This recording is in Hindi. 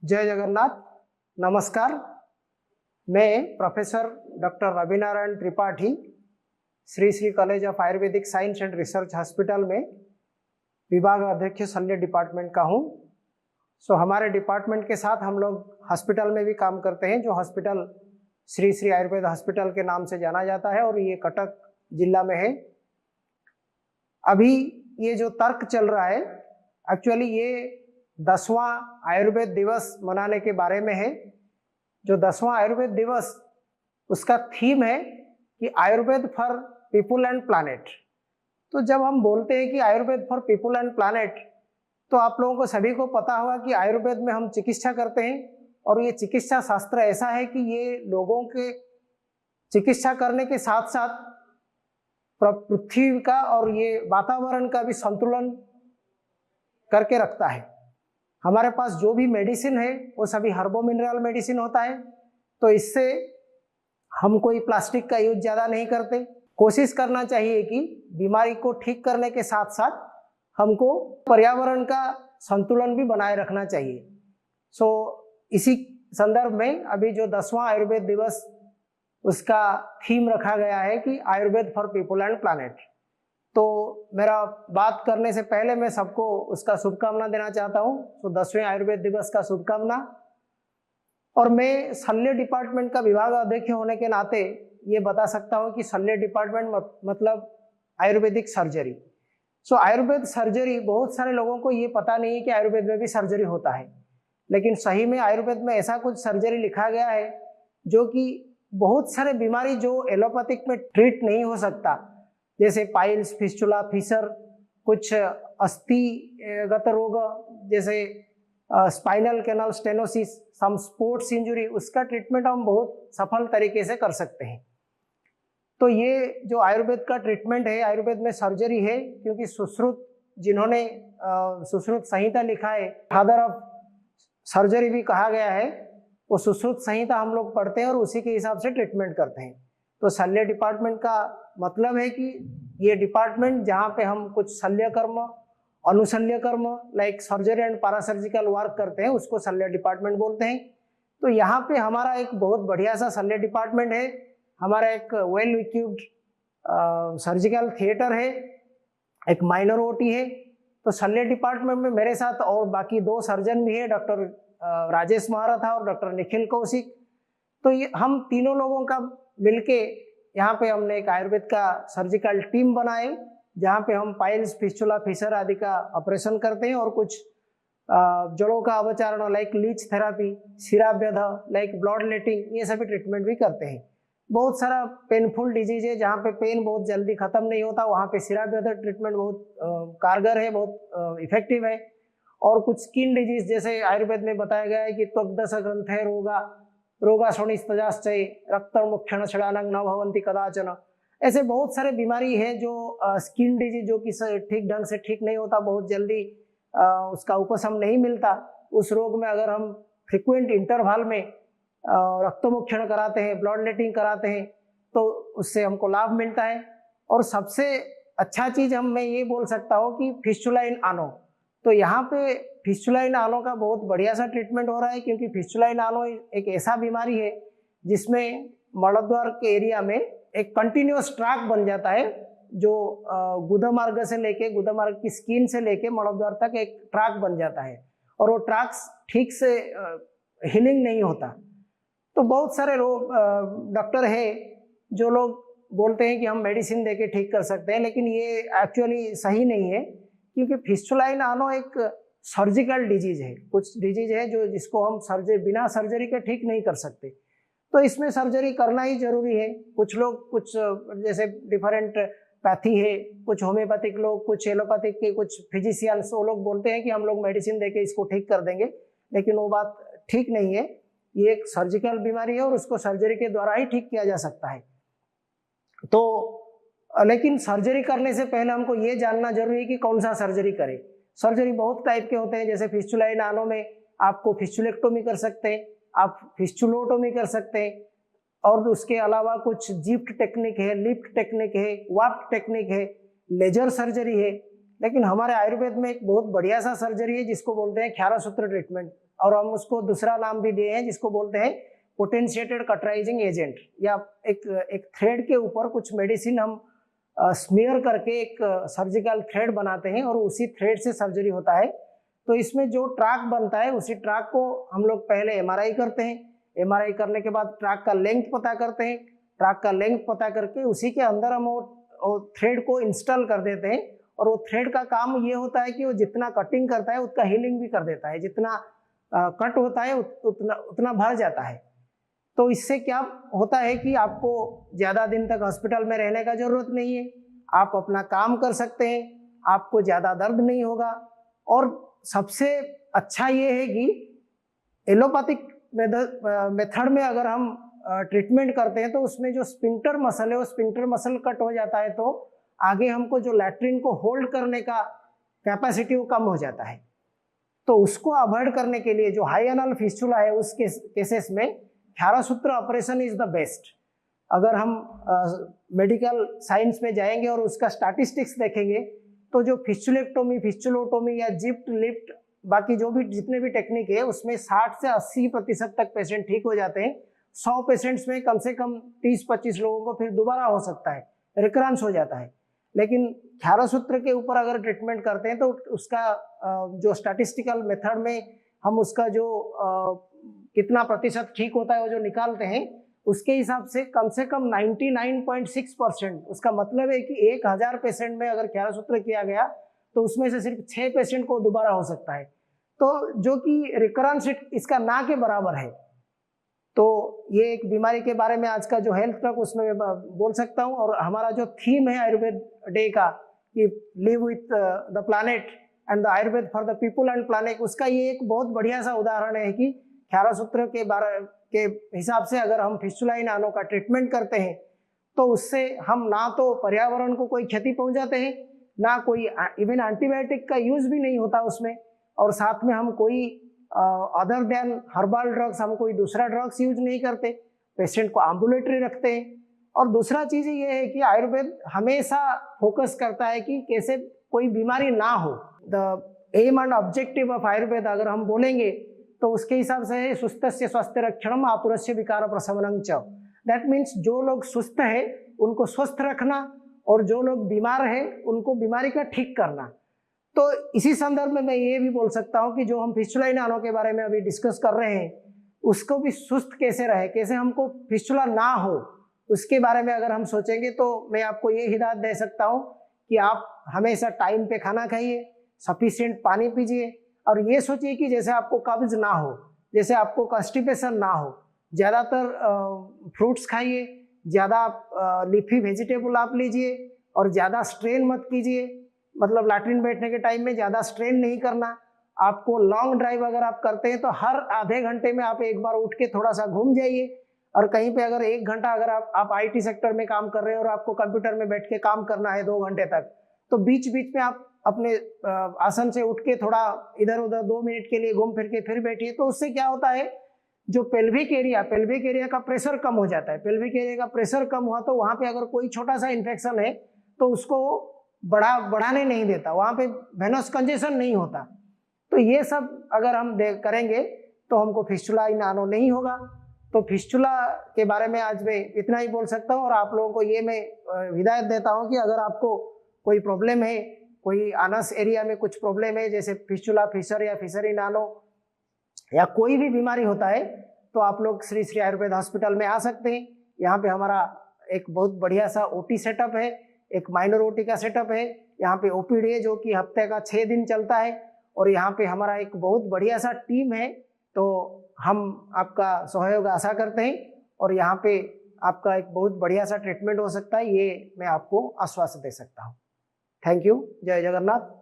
जय जगन्नाथ। नमस्कार। मैं professor doctor Ravi Narayan Tripathi Shri Shri college of Ayurvedic science and research hospital में विभाग अध्यक्ष शल्य डिपार्टमेंट का हूँ। हमारे डिपार्टमेंट के साथ हम लोग हॉस्पिटल में भी काम करते हैं, जो हॉस्पिटल श्री श्री आयुर्वेद हॉस्पिटल के नाम से जाना जाता है और ये कटक जिला में है। अभी ये जो तर्क चल रहा है, एक्चुअली ये 10वां आयुर्वेद दिवस मनाने के बारे में है। जो 10वां आयुर्वेद दिवस, उसका थीम है कि Ayurveda for people and planet. तो जब हम बोलते हैं कि Ayurveda for people and planet, तो आप लोगों को सभी को पता होगा कि आयुर्वेद में हम चिकित्सा करते हैं और ये चिकित्सा शास्त्र ऐसा है कि ये लोगों के चिकित्सा करने के साथ साथ पृथ्वी का और ये वातावरण का भी संतुलन करके रखता है। हमारे पास जो भी मेडिसिन है वो सभी हर्बो मिनरल मेडिसिन होता है, तो इससे हम कोई प्लास्टिक का यूज ज़्यादा नहीं करते। कोशिश करना चाहिए कि बीमारी को ठीक करने के साथ साथ हमको पर्यावरण का संतुलन भी बनाए रखना चाहिए। इसी संदर्भ में अभी जो 10वां आयुर्वेद दिवस, उसका थीम रखा गया है कि Ayurveda for people and planet. तो मेरा बात करने से पहले मैं सबको उसका शुभकामना देना चाहता हूँ। 10वें आयुर्वेद दिवस का शुभकामना। और मैं शल्य डिपार्टमेंट का विभाग अध्यक्ष होने के नाते ये बता सकता हूँ कि शल्य डिपार्टमेंट मतलब आयुर्वेदिक सर्जरी। आयुर्वेद सर्जरी, बहुत सारे लोगों को ये पता नहीं है कि आयुर्वेद में भी सर्जरी होता है, लेकिन सही में आयुर्वेद में ऐसा कुछ सर्जरी लिखा गया है जो कि बहुत सारे बीमारी जो एलोपैथिक में ट्रीट नहीं हो सकता, जैसे पाइल्स, फिस्टुला, फिशर, कुछ अस्थिगत रोग जैसे spinal canal stenosis, some sports injury, उसका ट्रीटमेंट हम बहुत सफल तरीके से कर सकते हैं। तो ये जो आयुर्वेद का ट्रीटमेंट है, आयुर्वेद में सर्जरी है, क्योंकि सुश्रुत, जिन्होंने सुश्रुत संहिता लिखा है, फादर ऑफ सर्जरी भी कहा गया है, वो सुश्रुत संहिता हम लोग पढ़ते हैं और उसी के हिसाब से ट्रीटमेंट करते हैं। तो शल्य डिपार्टमेंट का मतलब है कि ये डिपार्टमेंट जहाँ पे हम कुछ शल्य कर्म, अनुशल्य कर्म लाइक सर्जरी एंड पैरासर्जिकल वर्क करते हैं, उसको शल्य डिपार्टमेंट बोलते हैं। तो यहाँ पे हमारा एक बहुत बढ़िया सा शल्य डिपार्टमेंट है। हमारा एक वेल इक्विप्ड सर्जिकल थिएटर है, एक माइनर ओटी है। तो शल्य डिपार्टमेंट में मेरे साथ और बाकी 2 सर्जन भी है, डॉक्टर राजेश महारथा और डॉक्टर निखिल कौशिक। तो ये हम तीनों लोगों का मिलके यहाँ पे हमने एक आयुर्वेद का सर्जिकल टीम बनाए, जहाँ पे हम पाइल्स, फिस्टुला, फिशर आदि का ऑपरेशन करते हैं और कुछ जड़ों का अवचारण लाइक लीच थेरापी, शिराभ्यध लाइक ब्लड लेटिंग, ये सभी ट्रीटमेंट भी करते हैं। बहुत सारा पेनफुल डिजीज है जहाँ पे पेन बहुत जल्दी खत्म नहीं होता, वहाँ पे शिराभ्यध ट्रीटमेंट बहुत कारगर है, बहुत इफेक्टिव है। और कुछ स्किन डिजीज जैसे आयुर्वेद में बताया गया है कि त्वग्दश ग्रंथे रोगा शोणिस्तजाश्चय रक्तमुक्षण षडानंग न भवन्ति कदाचन, ऐसे बहुत सारे बीमारी है जो स्किन डिजीज जो कि ठीक ढंग से ठीक नहीं होता, बहुत जल्दी उसका उपशम नहीं मिलता। उस रोग में अगर हम फ्रिक्वेंट इंटरवल में रक्तमुक्षण कराते हैं, ब्लड लेटिंग कराते हैं, तो उससे हमको लाभ मिलता है। और सबसे अच्छा चीज मैं ये बोल सकता हूँ कि फिस्टुला इन आनो, तो यहाँ पे फिस्टुला इन आनो का बहुत बढ़िया सा ट्रीटमेंट हो रहा है, क्योंकि फिस्टुला इन आनो एक ऐसा बीमारी है जिसमें मलद्वार के एरिया में एक कंटिन्यूअस ट्रैक बन जाता है, जो गुदमार्ग से लेके, गुदमार्ग की स्किन से लेके मलद्वार तक एक ट्रैक बन जाता है और वो ट्रैक ठीक से हीलिंग नहीं होता। तो बहुत सारे डॉक्टर है जो लोग बोलते हैं कि हम मेडिसिन देके ठीक कर सकते हैं, लेकिन ये एक्चुअली सही नहीं है, क्योंकि फिस्टुला इन आनो एक सर्जिकल डिजीज है। कुछ डिजीज है जो जिसको हम बिना सर्जरी के ठीक नहीं कर सकते, तो इसमें सर्जरी करना ही जरूरी है। कुछ लोग कुछ जैसे डिफरेंट पैथी है, कुछ होम्योपैथिक लोग, कुछ एलोपैथिक के कुछ फिजिशियंस, वो लोग बोलते हैं कि हम लोग मेडिसिन देके इसको ठीक कर देंगे, लेकिन वो बात ठीक नहीं है। ये एक सर्जिकल बीमारी है और उसको सर्जरी के द्वारा ही ठीक किया जा सकता है। तो लेकिन सर्जरी करने से पहले हमको ये जानना जरूरी है कि कौन सा सर्जरी करें। सर्जरी बहुत टाइप के होते हैं, जैसे फिस्टुला इन आनो में आपको फिस्टुलेक्टोमी कर सकते हैं, आप फिस्टुलोटोमी कर सकते हैं, और उसके अलावा कुछ जिप्ट टेक्निक है, लिफ्ट टेक्निक है, वाफ्ट टेक्निक है, लेजर सर्जरी है। लेकिन हमारे आयुर्वेद में एक बहुत बढ़िया सा सर्जरी है जिसको बोलते हैं ख्यारा सूत्र ट्रीटमेंट, और हम उसको दूसरा नाम भी दिए हैं जिसको बोलते हैं पोटेंशिएटेड कटराइजिंग एजेंट, या एक थ्रेड के ऊपर कुछ मेडिसिन हम स्मीयर करके एक सर्जिकल थ्रेड बनाते हैं और उसी थ्रेड से सर्जरी होता है। तो इसमें जो ट्रैक बनता है उसी ट्रैक को हम लोग पहले एमआरआई करते हैं, एमआरआई करने के बाद ट्रैक का लेंथ पता करते हैं, ट्रैक का लेंथ पता करके उसी के अंदर हम वो थ्रेड को इंस्टॉल कर देते हैं। और वो थ्रेड का काम ये होता है कि वो जितना कटिंग करता है उतना हीलिंग भी कर देता है, जितना कट होता है उतना भर जाता है। तो इससे क्या होता है कि आपको ज़्यादा दिन तक हॉस्पिटल में रहने का जरूरत नहीं है, आप अपना काम कर सकते हैं, आपको ज़्यादा दर्द नहीं होगा। और सबसे अच्छा ये है कि एलोपैथिक मेथड में अगर हम ट्रीटमेंट करते हैं तो उसमें जो स्फिंक्टर मसल है वो स्फिंक्टर मसल कट हो जाता है, तो आगे हमको जो लैट्रिन को होल्ड करने का कैपेसिटी वो कम हो जाता है। तो उसको अवॉइड करने के लिए जो हाई एनल फिस्टुला है उस केसेस में क्षारसूत्र ऑपरेशन इज द बेस्ट। अगर हम मेडिकल साइंस में जाएंगे और उसका स्टैटिस्टिक्स देखेंगे तो जो फिस्टुलेक्टोमी, फिस्टुलोटोमी या जिप्ट लिफ्ट, बाकी जो भी जितने भी टेक्निक है उसमें 60 से 80% तक पेशेंट ठीक हो जाते हैं। 100 पेशेंट्स में कम से कम 30-25 लोगों को फिर दोबारा हो सकता है, रिकरेंस हो जाता है। लेकिन क्षारसूत्र के ऊपर अगर ट्रीटमेंट करते हैं तो उसका जो स्टैटिस्टिकल मेथड में हम उसका जो कितना प्रतिशत ठीक होता है वो जो निकालते हैं उसके हिसाब से कम 99.6%, उसका मतलब है कि 1000 पेशेंट में अगर क्षारसूत्र किया गया तो उसमें से सिर्फ 6 पेशेंट को दोबारा हो सकता है, तो जो कि रिकरेंस इसका ना के बराबर है। तो ये एक बीमारी के बारे में आज का जो हेल्थ टॉक उसमें मैं बोल सकता हूँ। और हमारा जो थीम है आयुर्वेद डे का कि live with the planet and the Ayurveda for the people and planet, उसका ये एक बहुत बढ़िया सा उदाहरण है कि क्षारसूत्र के हिसाब से अगर हम फिस्टुला इन आनो का ट्रीटमेंट करते हैं तो उससे हम ना तो पर्यावरण को कोई क्षति पहुंचाते हैं, ना कोई इवन एंटीबायोटिक का यूज भी नहीं होता उसमें, और साथ में हम कोई अदर देन हर्बल ड्रग्स, हम कोई दूसरा ड्रग्स यूज नहीं करते, पेशेंट को एम्बुलेटरी रखते हैं। और दूसरा चीज़ ये है कि आयुर्वेद हमेशा फोकस करता है कि कैसे कोई बीमारी ना हो। The aim and objective of Ayurveda अगर हम बोलेंगे तो उसके हिसाब से सुस्थस्य स्वास्थ्य रक्षणम आतुरस्य विकार प्रशमनं च। दैट मीन्स जो लोग सुस्त है उनको स्वस्थ रखना और जो लोग बीमार है उनको बीमारी का ठीक करना। तो इसी संदर्भ में मैं ये भी बोल सकता हूँ कि जो हम फिस्टुला इन आनो के बारे में अभी डिस्कस कर रहे हैं उसको भी सुस्त कैसे रहे, कैसे हमको फिस्टुला ना हो, उसके बारे में अगर हम सोचेंगे तो मैं आपको ये हिदायत दे सकता हूँ कि आप हमेशा टाइम पे खाना खाइए, सफिशिएंट पानी पीजिए, और ये सोचिए कि जैसे आपको कब्ज ना हो, जैसे आपको कॉन्स्टिपेशन ना हो, ज़्यादातर फ्रूट्स खाइए, ज़्यादा लीफी वेजिटेबल आप लीजिए और ज़्यादा स्ट्रेन मत कीजिए, मतलब लैट्रिन बैठने के टाइम में ज़्यादा स्ट्रेन नहीं करना। आपको लॉन्ग ड्राइव अगर आप करते हैं तो हर आधे घंटे में आप एक बार उठ के थोड़ा सा घूम जाइए, और कहीं पे अगर 1 घंटा अगर आप आईटी सेक्टर में काम कर रहे हैं और आपको कंप्यूटर में बैठ के काम करना है 2 घंटे तक, तो बीच बीच में आप अपने आसन से उठ के थोड़ा इधर उधर 2 मिनट के लिए घूम फिर के फिर बैठिए। तो उससे क्या होता है, जो पेल्विक एरिया का प्रेशर कम हो जाता है। पेल्विक एरिया का प्रेशर कम हुआ तो वहाँ पे अगर कोई छोटा सा इन्फेक्शन है तो उसको बढ़ाने नहीं देता, वहाँ पे वेनस कंजेशन नहीं होता। तो ये सब अगर हम करेंगे तो हमको फिस्टुला इन आनो नहीं होगा। तो फिस्टुला के बारे में आज मैं इतना ही बोल सकता हूँ, और आप लोगों को ये मैं हिदायत देता हूँ कि अगर आपको कोई प्रॉब्लम है, कोई आनस एरिया में कुछ प्रॉब्लम है, जैसे फिस्टुला, फिशर या फिशर इन आनो या कोई भी बीमारी होता है, तो आप लोग श्री श्री आयुर्वेद हॉस्पिटल में आ सकते हैं। यहाँ पे हमारा एक बहुत बढ़िया सा ओटी सेटअप है, एक माइनर ओटी का सेटअप है, यहाँ पे ओपीडी है जो कि हफ्ते का 6 दिन चलता है, और यहाँ पे हमारा एक बहुत बढ़िया सा टीम है। तो हम आपका सहयोग आशा करते हैं और यहाँ पे आपका एक बहुत बढ़िया सा ट्रीटमेंट हो सकता है, ये मैं आपको आश्वासन दे सकता हूँ। Thank you. जय जगन्नाथ।